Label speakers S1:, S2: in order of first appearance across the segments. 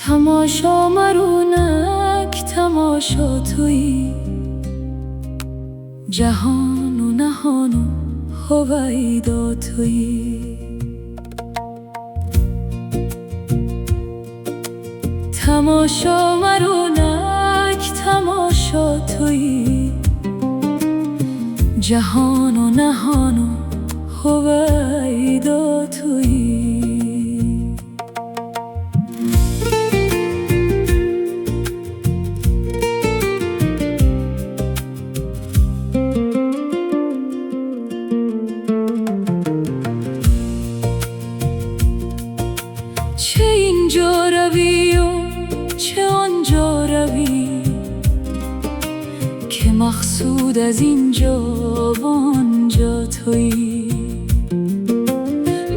S1: تماشا مرونک تماشا تویی، جهان و نهان و هویدا تویی. تماشا مرونک تماشا تویی، جهان و نهان و هویدا تویی. چه اینجا روی و چه آنجا روی، که مقصود از اینجا و آنجا تویی.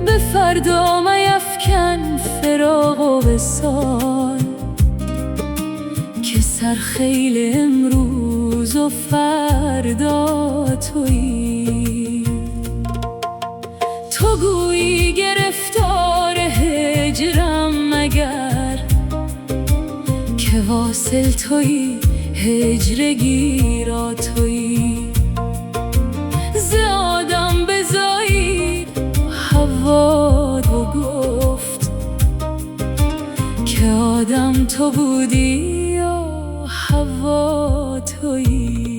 S1: به فردا میفکن فراق و وصال، که سرخیل امروز و فردا تویی. تو گویی گرفتار هجرم مگر، که واصل تویی هجر گیرا تویی. ز آدم بزایید حوا و گفت، که آدم تو بودی و حوا تویی.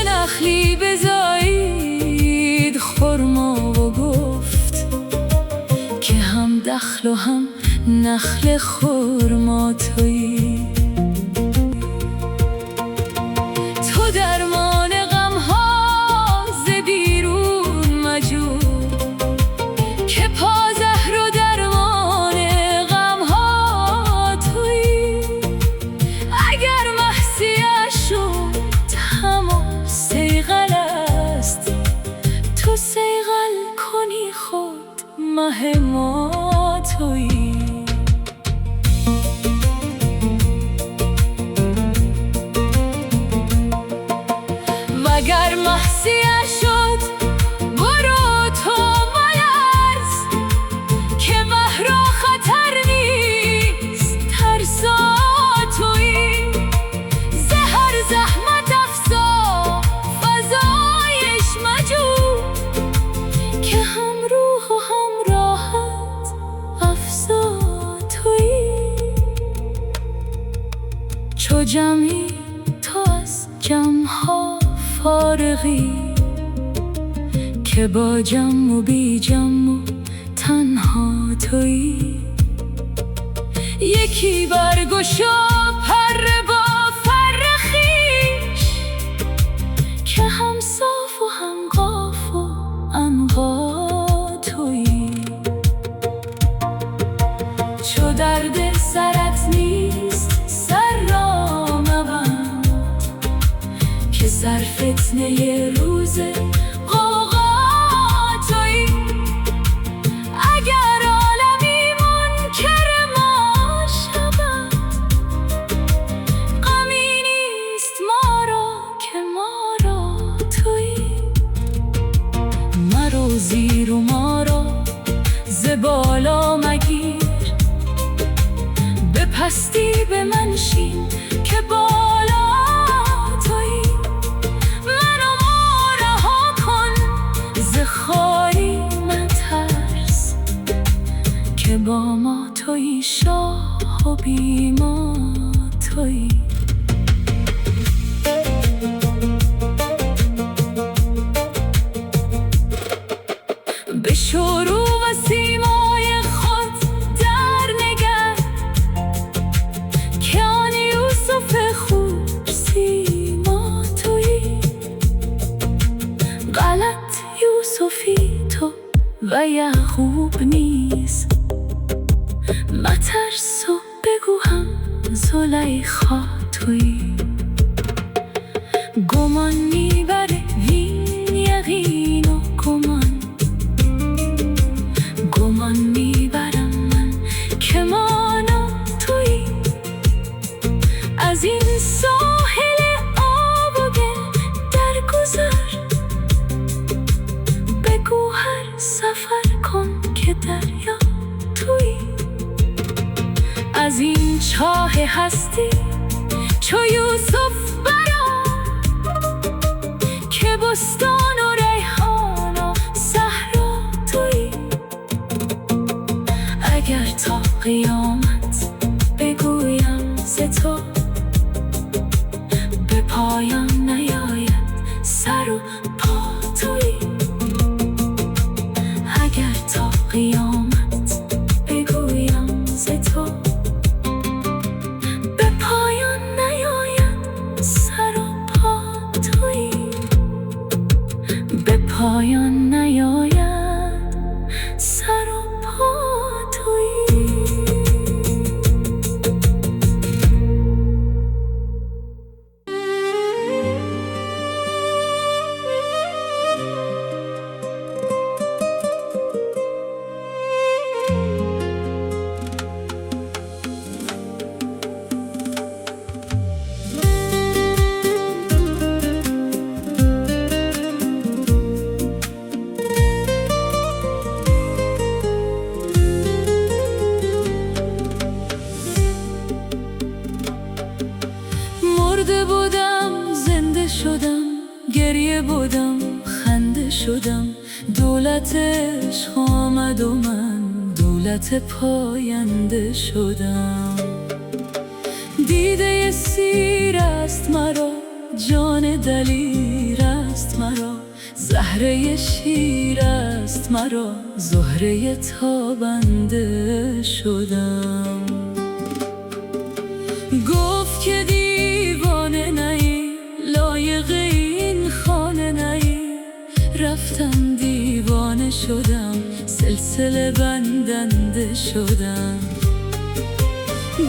S1: نخلی بزایید خرما و گفت، که هم دخل و هم نخل خرما تویی. تو درمان غم ها ز بیرون مجو، که پازهر و درمان غم ها تویی. اگر محصیش شد تمام صیقل است، تو صیقل کنی خود مه ما تویی. وگر محصیش شد برو تو ملرز، که مه را خطر نیست ترسا تویی. ز هر زحمت افزا فزایش مجو، که هم روح و هم راحت افزا تویی. چو جمعی تو از جمعها فارغی، که با جمع و بی جمع و تنها تویی. یکی برگشا پر با فر خویش، که هم صاف و هم قاف و عنقا تویی. چو درد سرت نیست سر را مبند، که سر فتنه روز غوغا تویی. اگر عالمی منکر ما شود، غمی نیست ما را که ما را تویی. مرو زیر و ما را ز بالا مگیر، به پستی به من شین که بالا تویی. منو ما رها کن و یعقوب نیز مترس و بگو هم زلیخا تویی. گمان میبره وین یقین و گمان میبرم من که مانا تویی. از این ساحل آب و گل در گذر، بگو هر سفر کن که دریا تویی. از این چاه هستی چو یوسف برآ، که بستان و ریحان و صحرا تویی. اگر تا قیامت بگویم ز تو، به پایان نیاید سر و پا تویی. اگر تا قیامت بگویم ز تو، به پایان نیاید سر و پا تویی. به پایان نیاید سر و پا تویی. مرده بودم زنده شدم، گریه بودم خنده شدم. دولت عشق آمد و من دولت پاینده شدم. دیده سیر است مرا، جان دلیر است مرا. زهره شیر است مرا، زهره تابنده شدم. گفت که دیوانه نی، لایق این خانه نی. رفتم دیوانه شدم، سلسله بندنده شدم.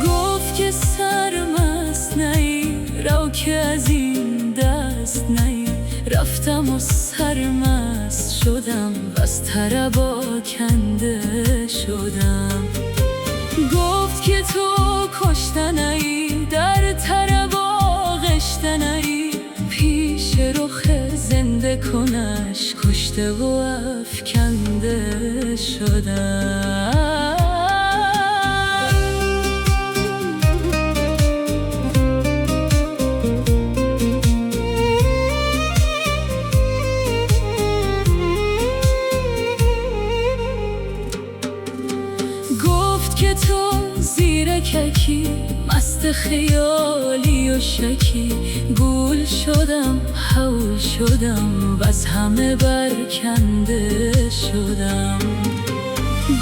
S1: گفت که سرمست نی، رو که از این دست نی. رفتم و سرمست شدم و از طرب آکنده شدم. گفت که تو کشتنی، در طرب آغشته نی. پیش رخ زنده کنش کشته و افکنده شدم. گفت که تو زیرککی، مست خیالی و شکی. گول شدم هول شدم و از همه برکنده شدم.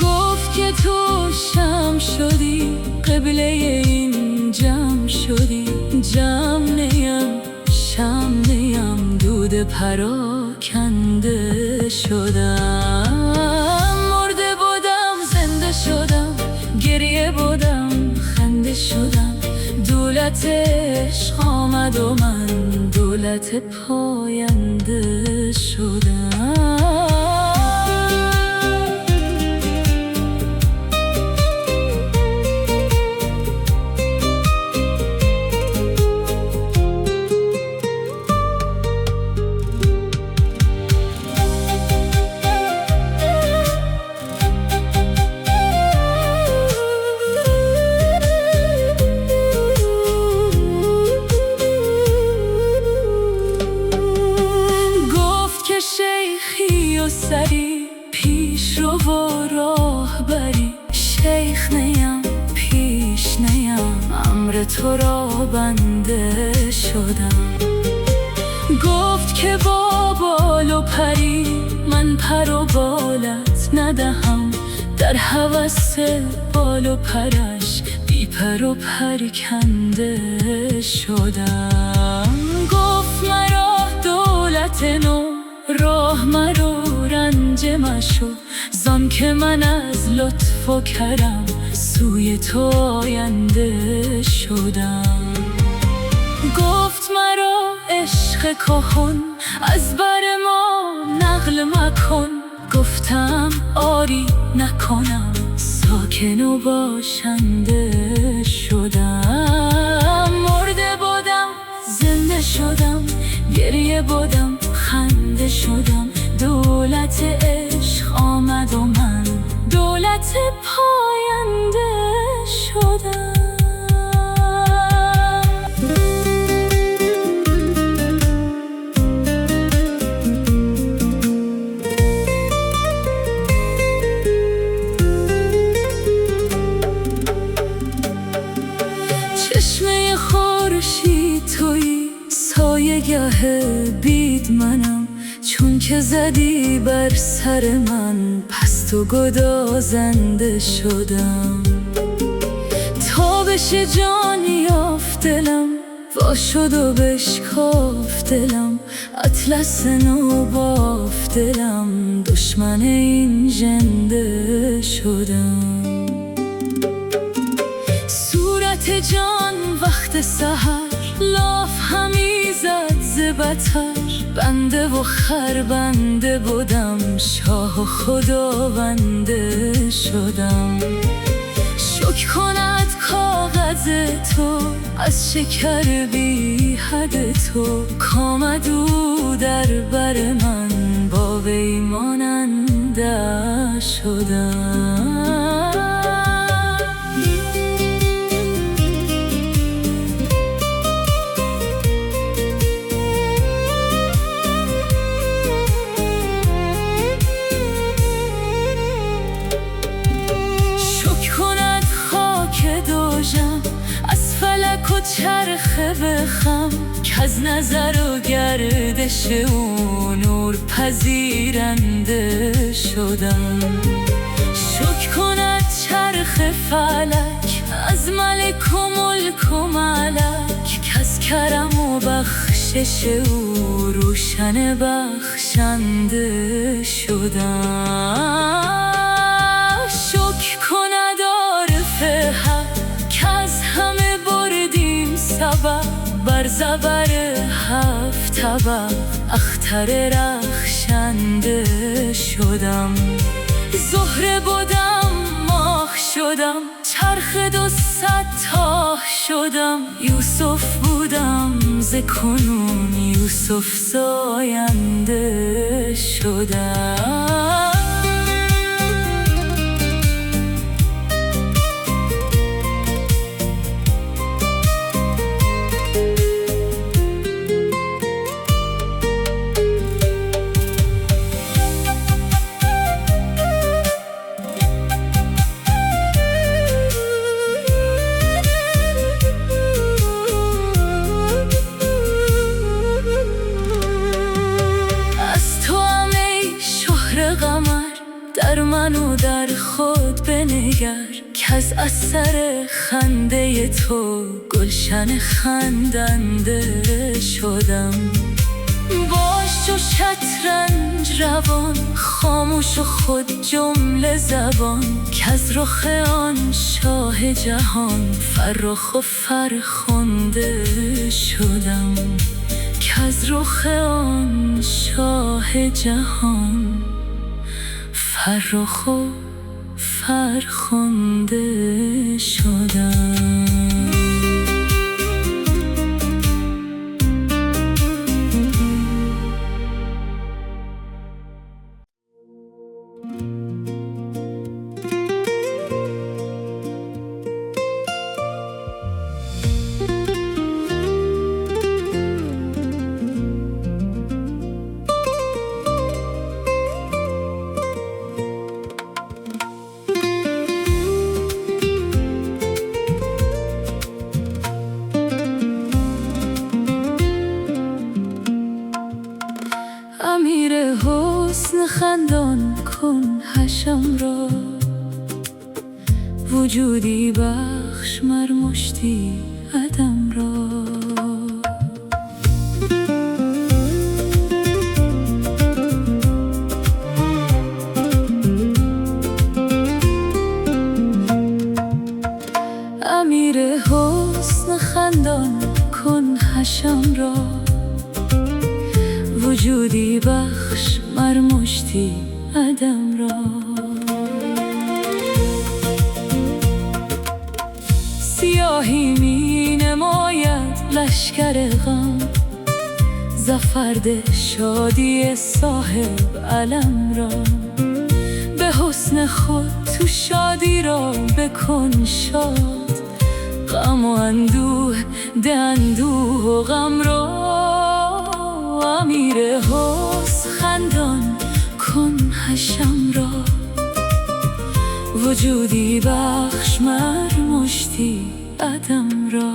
S1: گفت که تو شمع شدی، قبله این جمع شدی. جمع نیم شمع نیم، دود پراکنده شدم. مرده بودم زنده شدم، گریه بودم خنده شدم. دولت عشق آمد و من دولت پاینده شدم. شیخی و سری پیش رو و راه بری. شیخ نیم پیش نیم، امر تو را بنده شدم. گفت که با بال و پری، من پر و بالت ندهم. در هوس بال و پرش بی پر و پرکنده شدم. گفت مرا دولت نو، راه مرو رنج مشو. چون که من از لطف و کرم سوی تو آینده شدم. گفت مرا عشق کهن از بر ما نقل مکن، گفتم آری نکنم، ساکن و باشنده شدم. مرده بودم زنده شدم، گریه بودم خنده شدم، دولت عشق آمد و من دولت پاینده شدم. چشمه خورشید تویی، سایه گه بید منم، چون که زدی بر سر من پست و گدازنده شدم. تابش جان یافت دلم، وا شد و بشکافت دلم، اطلس نو بافت دلم، دشمن این ژنده شدم. صورت جان وقت سحر لاف همی زد ز بطر، بنده و خربنده بودم، شاه و خداونده شدم. شکر کند کاغذ تو از شکر بی حد تو، کامد او در بر من با وی ماننده شدم. از فلک و چرخه بخم، که از نظر و گردش او نور پذیرنده شدم. شکر کند چرخ فلک از ملک و ملک و ملک، که از کرم و بخشش او روشن بخشنده شدم. شکر کند عارف حق که از همه بردیم سبب، بر زبر هفت طبق اختر رخشنده شدم. زهره بودم ماه شدم، چرخ 200 تاه شدم، یوسف بودم ز کنون یوسف زاینده شدم. در من و در خود بنگر، که از اثر خنده تو گلشن خندنده شدم. باش چو شطرنج روان، خاموش و خود جمله زبان، که از رخ آن شاه جهان فرخ و فرخنده شدم. که از رخ آن شاه جهان فرخ و فرخنده شدم. امیر حسن خندان کن حشم را، وجودی بخش مرمشتی عدم را. هشم را، وجودی بخش مر مشتی عدم را. سیاهی می نماید لشکر غم، زفرده شادی صاحب علم را. به حسن خود تو شادی را بکن شاد، غم و اندوه ده اندوه و غم را. امیر حسن خندان کن هشم را، وجودی بخش مر مشتی عدم را.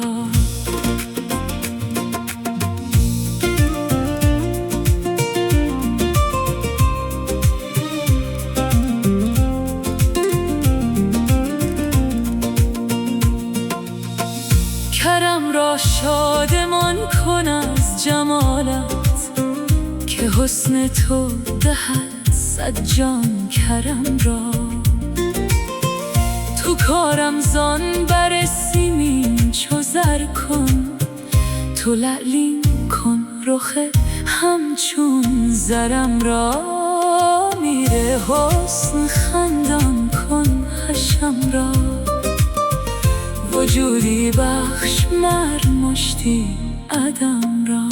S1: کرم را شادمان کن از جمالت، که حسن تو دهد صد جان کرم را. تو کارم زان بر سیمین چو زر کن، تو لعلین کن رخ همچون زرم را. میره حسن خندان کن هشم را، وجودی بخش مر مشتی عدم را.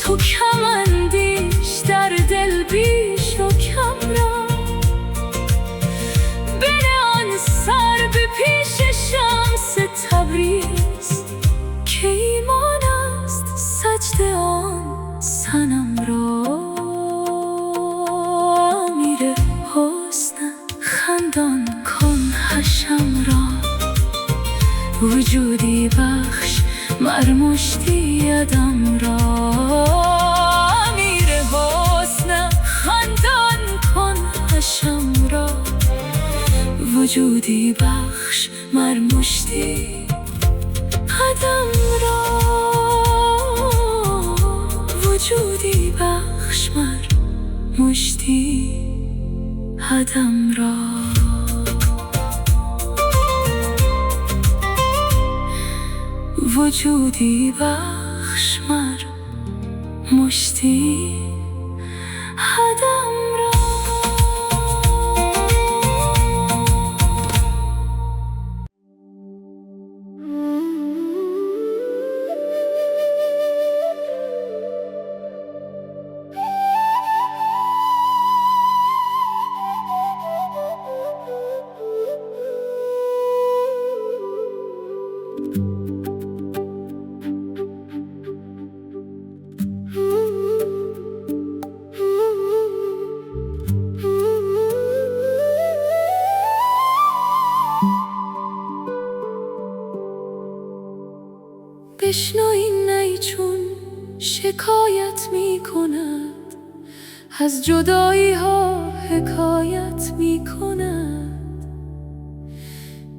S1: تو کمندیش در دل بیش و کم را، بنه آن سر به پیش شمس تبریز، که ایمان است سجده آن صنم را. امیر حسن خندان کن هشم را، وجودی بخش مر مشتی عدم را. امیر حسن خندان کن هشم را، وجودی بخش مر مشتی عدم را. وجودی بخش مر مشتی عدم را. وجودی بخش مر مشتی عدم را. بشنو این نی چون شکایت می کند، از جدایی ها حکایت می کند.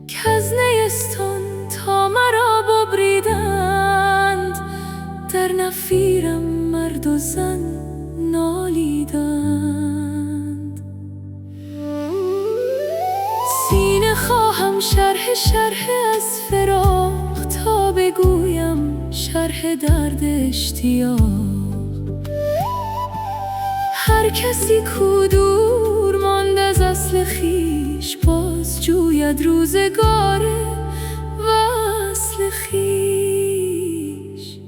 S1: کز نیستان تا مرا ببریدند، در نفیرم مرد و زن نالیدند. سینه خواهم شرح از فراق، تا بگویم شرح درد اشتیاق. هر کسی کو دور ماند از اصل خویش، باز جوید روزگار وصل خویش.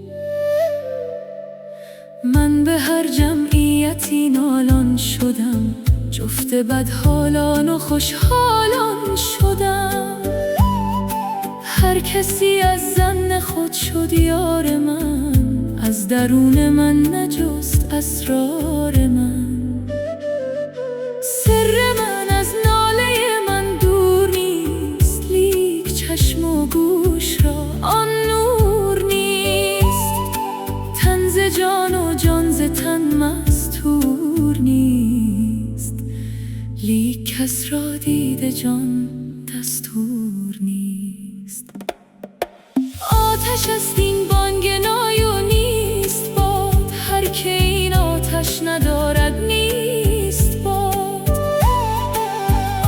S1: من به هر جمعیتی نالان شدم، جفت بدحالان و خوشحالان شدم. هر کسی از ظن خود شد یار من، از درون من نجست اسرار من. سر من از ناله من دور نیست، لیک چشم و گوش را آن نور نیست. تهدید جان دستور نیست. آتش است این بانگ نای و نیست باد، هر که این آتش ندارد نیست باد.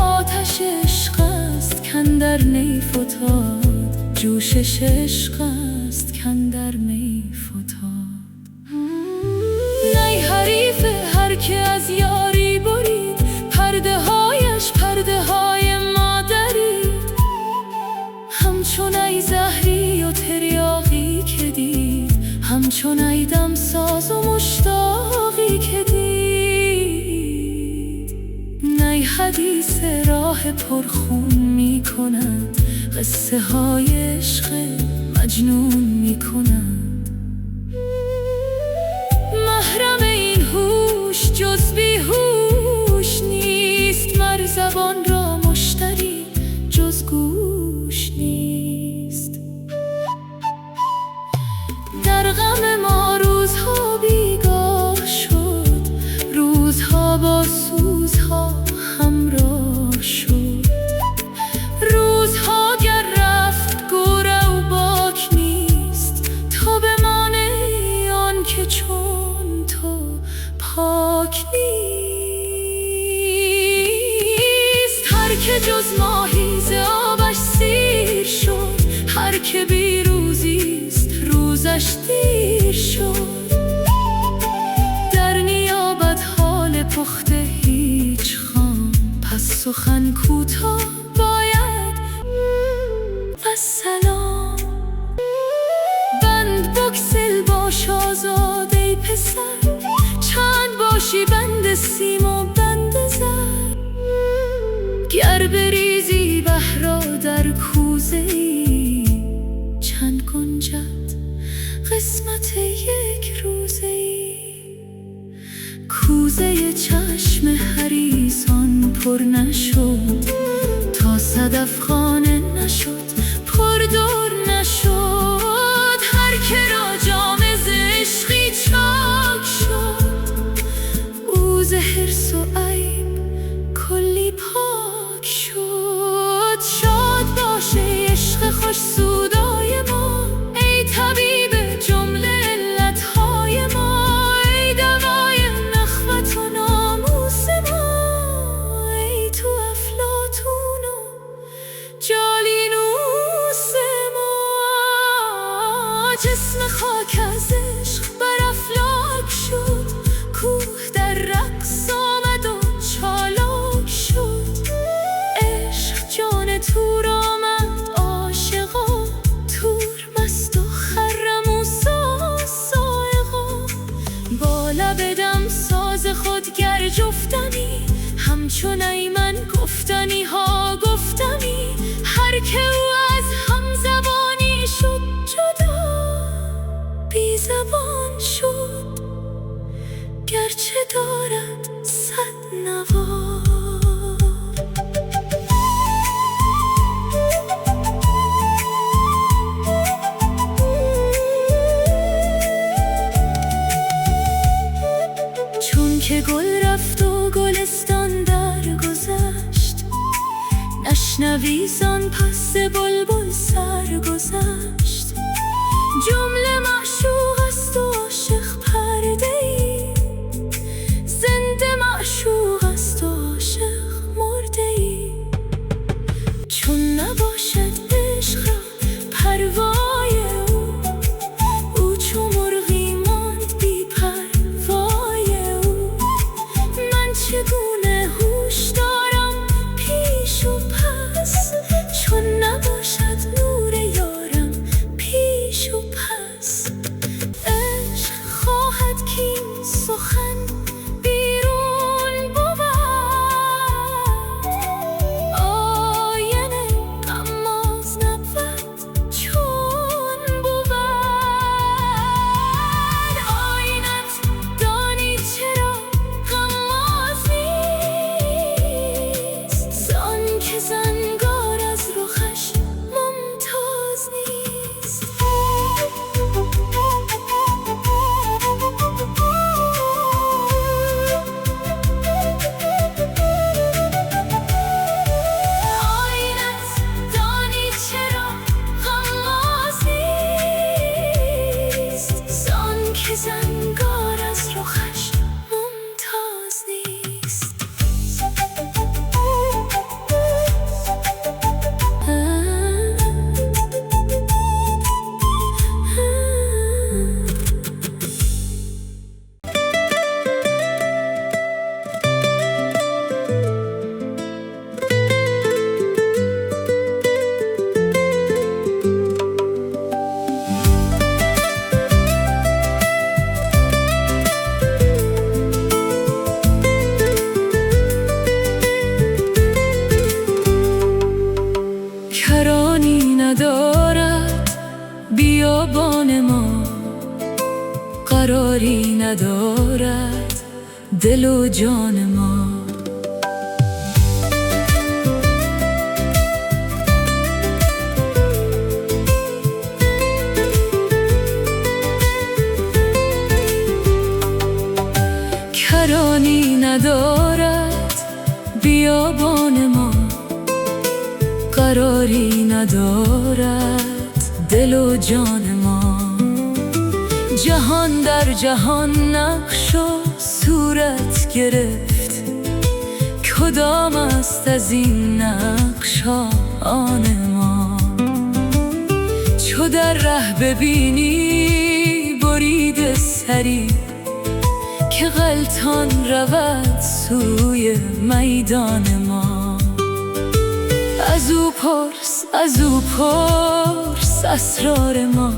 S1: آتش عشق است کاندر نی فتاد، جوشش عشق است کاندر می فتاد. نی حریف هر که از یاری برید، پرده هایش پرده های ما درید. همچون ای زهری و تریاقی که دید، همچون ای دمساز و مشتاقی که دید. نی حدیث راه پرخون می کند، قصه های عشق مجنون می کند. محرم این هوش جز بیهوش نیست، مر زبان را مشتری جز گوش نیست. در غم ما روزها بیگاه شد، روزها با سوزها همراه شد. روزها گر رفت گوره و باک نیست، تا بمانه آن که چون تو پاک نیست. هر که جز ماهی ز آبش سیر شد، هر که بی روزیست روزش دیر شد. در نیابت حال پخته هیچ خام، پس سخن کوتاه باید والسلام. بند بگسل باش آزاد ای پسر، چند باشی بند سیم و بند زر. گر بریزی بحرا در کوزه ای، چند گنجد قسمت یک روزه ای. کوزه چشم حریصان پر نشد، تا صدف خانه نشد پر دور نشد. هر که را جام ز عشقی چاک شد، او ز حرص و عیب کلی پاک شد. شاد باشه عشق خوش سودای ما، ای طبیب جمله علتهای ما. ای دوای نخوت و ناموس ما، ای تو افلاطون و جالینوس ما. جسم خاک از عشق بر افلاک شد، کوه در رقص آمد و چالاک شد. عشق جان تور آمد عاشقا، تور مست و خرم موسا سایقا. با لب دم ساز خود گر جفتمی، همچون ای من گفتنی ها گفتمی. هر که او از هم زبانی شد جدا، بی زبان شد گرچه دارد صد نوا. چون که گل رفت و گلستان درگذشت، نشنوی زان پس بلبل سرگذشت. جمله معشوق است و عاشق پرده ای، زنده معشوق است و عاشق مرده ای. چون نباشد عشق را پروای او، او چو مرغی ماند بی پروای او. من چگونه هوش دارم پیش و پس، چون نباشد نور یارم قراری ندارد دل و جان ما. کرانی ندارد بیابان ما، قراری ندارد دل و جان ما. جهان در جهان نقش و صورت گرفت، کدام است از این نقش ها آن ما؟ چو در ره ببینی برید سری، که غلطان رود سوی میدان ما. از او پرس اسرار ما،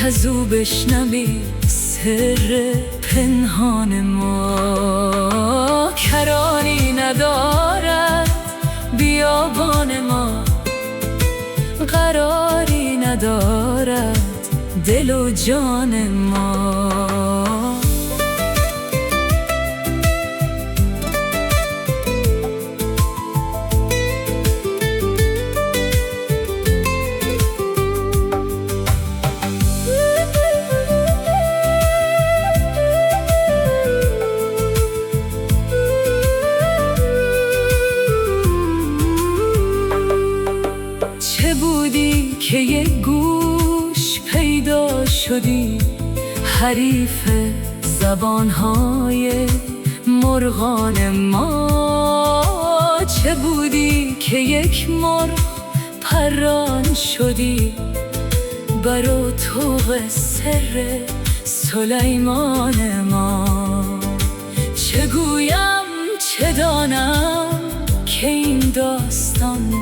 S1: کز او بشنوی سر پنهان ما. کرانی ندارد بیابان ما، قراری ندارد دل و جان ما. چه بودی که یک گوش پیدا شدی، حریف زبانهای مرغان ما؟ چه بودی که یک مرغ پران شدی، بر و طوق سر سلیمان ما؟ چه گویم چه دانم که این داستان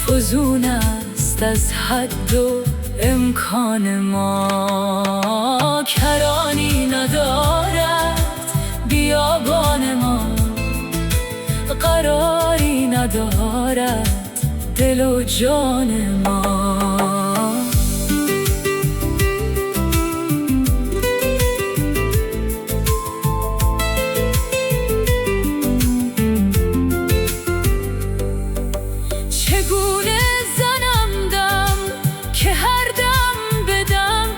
S1: فزون است از حد و امکان ما. کرانی ندارد بیابان ما، قراری ندارد دل و جان ما. چگونه زنم دم که هر دم بدم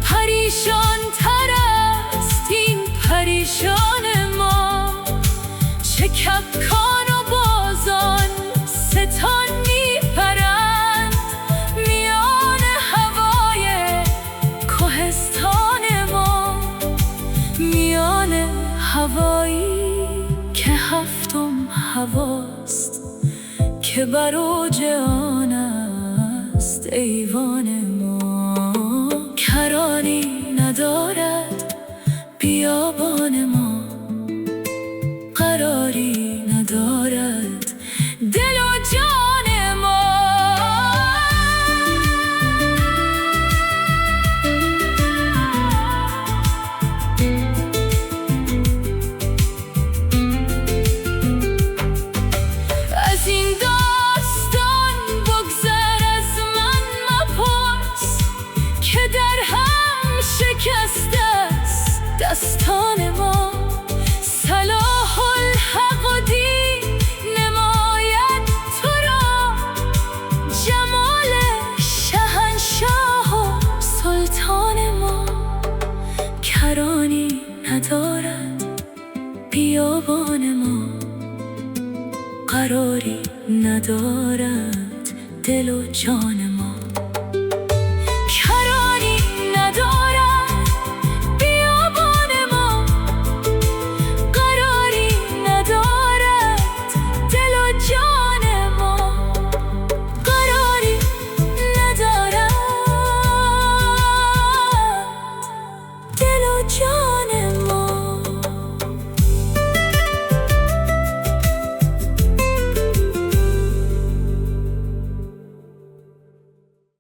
S1: پریشان تر است این پریشان ما؟ چه کپکان و بازان ستان میپرند میان هوای کهستان ما، میان هوایی که هفتم هواست، که بر اوج آن است ایوان ما. کرانی ندارد بیابان ما، قراری ندارد دل و جان ما. از این داستان بگذر از من مپرس، که در هم شکسته است دستان ما. صلاح الحق و دین نماید تو را، جمال شهنشاه و سلطان ما. کرانی ندارد بیابان ما، قراری ندارد دل و جان